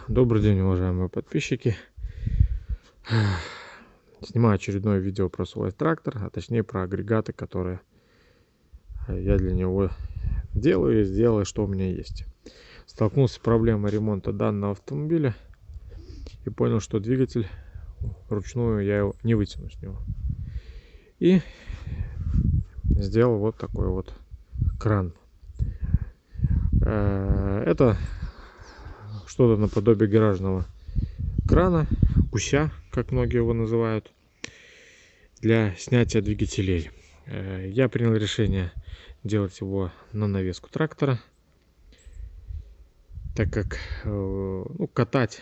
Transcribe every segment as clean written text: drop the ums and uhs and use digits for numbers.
Добрый день, уважаемые подписчики. Снимаю очередное видео про свой трактор, а точнее про агрегаты, которые я для него делаю и сделаю, что у меня есть. Столкнулся с проблемой ремонта данного автомобиля и понял, что двигатель вручную я его не вытяну с него. И сделал вот такой вот кран. Это что-то наподобие гаражного крана, гуся, как многие его называют, для снятия двигателей. Я принял решение делать его на навеску трактора, так как катать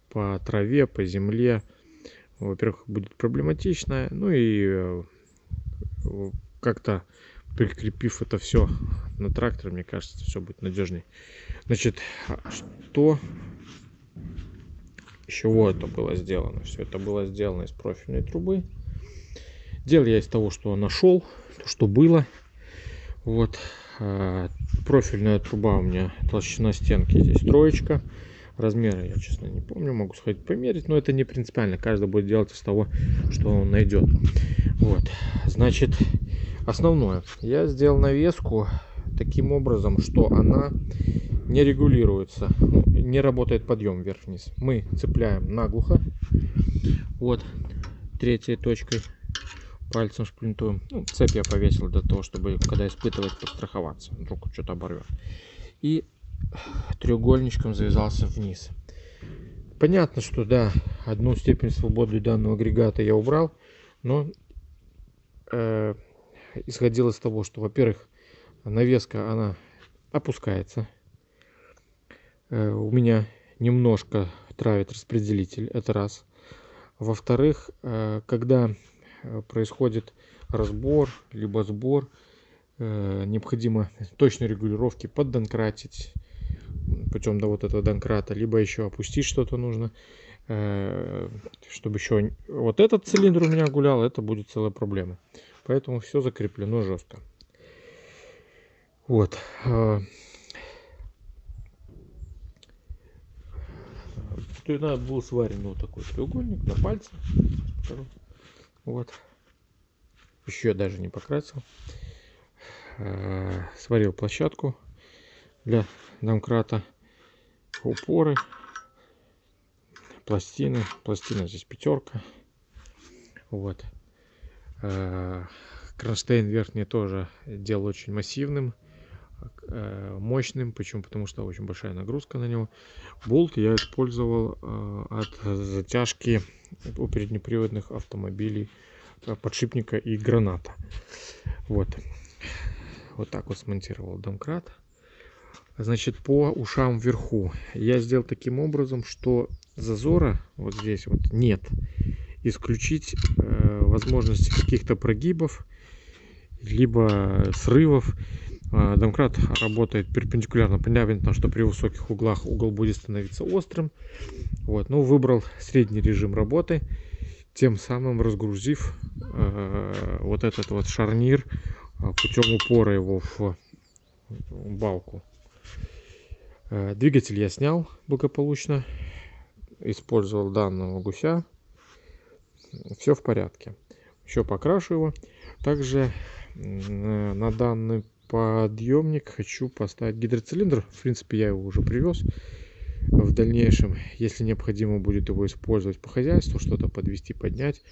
по траве, по земле, во-первых, будет проблематично, ну и как-то прикрепив это все на трактор, мне кажется, все будет надежней. Значит, что из чего это было сделано? Все это было сделано из профильной трубы. Делал я из того, что нашел, то, что было. Вот. Профильная труба у меня, толщина стенки здесь 3. Размеры я, честно, не помню, могу сходить померить, но это не принципиально. Каждый будет делать из того, что он найдет. Вот. Значит, основное. Я сделал навеску таким образом, что она не регулируется, не работает подъем вверх-вниз. Мы цепляем наглухо. Вот, 3 точкой. Пальцем шплинтуем. Цепь я повесил для того, чтобы, когда испытывать, подстраховаться. Вдруг что-то оборвет. И треугольничком завязался вниз. Понятно, что да, одну степень свободы данного агрегата я убрал, но исходил из того, что, во-первых, навеска, она опускается. У меня немножко травит распределитель, это раз. Во-вторых, когда происходит разбор либо сбор, необходимо точной регулировки поддонкратить путем до вот этого донкрата, либо еще опустить что-то нужно, чтобы еще вот этот цилиндр у меня гулял, это будет целая проблема. Поэтому все закреплено жестко. Вот. Был сварен вот такой треугольник на пальце. Вот. Еще я даже не покрасил. Сварил площадку для домкрата, упоры, пластины. Пластина здесь 5. Вот. Кронштейн верхний тоже делал очень массивным, мощным. Почему? Потому что очень большая нагрузка на него. Болт я использовал от затяжки у переднеприводных автомобилей подшипника и граната. Вот так вот смонтировал домкрат. Значит, по ушам вверху я сделал таким образом, что зазора вот здесь вот нет. Исключить возможности каких-то прогибов либо срывов. Домкрат работает перпендикулярно. Понятно, что при высоких углах угол будет становиться острым. Вот, но выбрал средний режим работы, тем самым разгрузив вот этот вот шарнир путем упора его в балку. Двигатель я снял благополучно, использовал данного гуся. Все в порядке. Еще покрашу его. Также на данный подъемник хочу поставить гидроцилиндр. В принципе, я его уже привез. В дальнейшем, если необходимо будет его использовать по хозяйству, что-то подвести, поднять,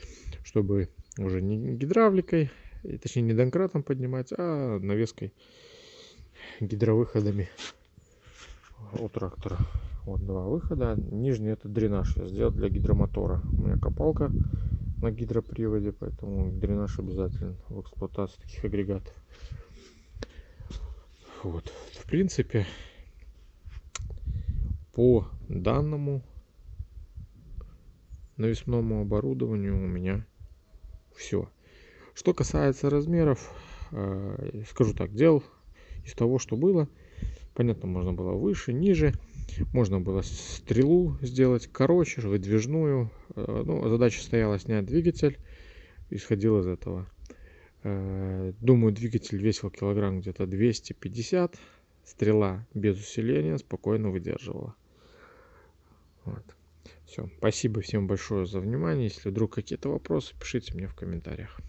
чтобы уже не гидравликой, точнее не домкратом поднимать, а навеской, гидровыходами у трактора. Вот 2 выхода. Нижний это дренаж я сделал для гидромотора. У меня копалка на гидроприводе, поэтому дренаж обязателен в эксплуатации таких агрегатов. Вот, в принципе, по данному навесному оборудованию у меня все. Что касается размеров, скажу так, делал из того, что было. Понятно, можно было выше, ниже. Можно было стрелу сделать короче, выдвижную. Ну, задача стояла снять двигатель. Исходил из этого. Думаю, двигатель весил килограмм где-то 250. Стрела без усиления спокойно выдерживала. Все. Спасибо всем большое за внимание. Если вдруг какие-то вопросы, пишите мне в комментариях.